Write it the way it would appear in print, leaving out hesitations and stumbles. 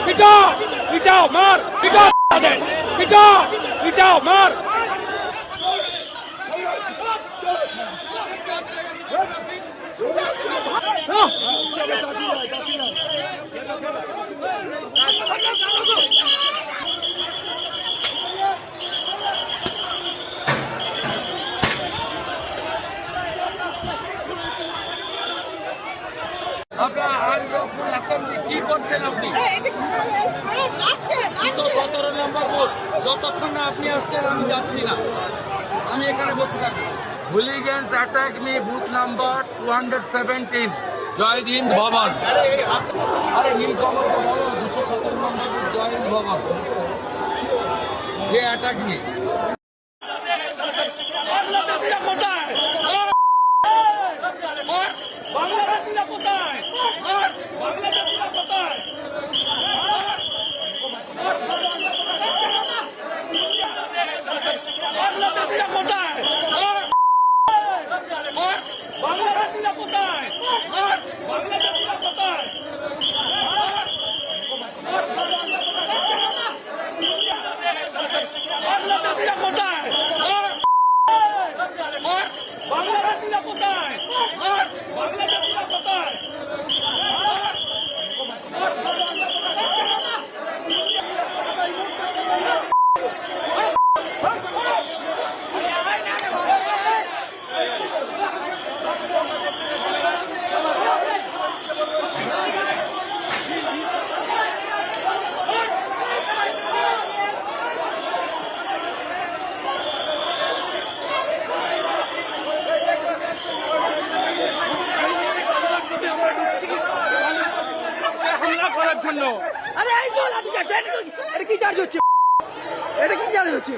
পিটাও পিটাও মার পিটাও পিটাও পিটাও মার আপনার আনলফুল অ্যাসেম্বলি কি করছেন আপনি? 217 নম্বর বুথ, যতক্ষণ না আপনি আসছেন আমি যাচ্ছি না, আমি এখানে বসে থাকি। হুলিগেন্স অ্যাটাক মি বুথ নাম্বার 217 জয় হিন্দ ভবন। আরে নীলকমল তো বলো 217 নম্বর বুথ জয় হিন্দ ভবন, যে অ্যাটাক মি। আরে এই তো লাঠি চার্জ, এটা কি চার্জ হচ্ছে?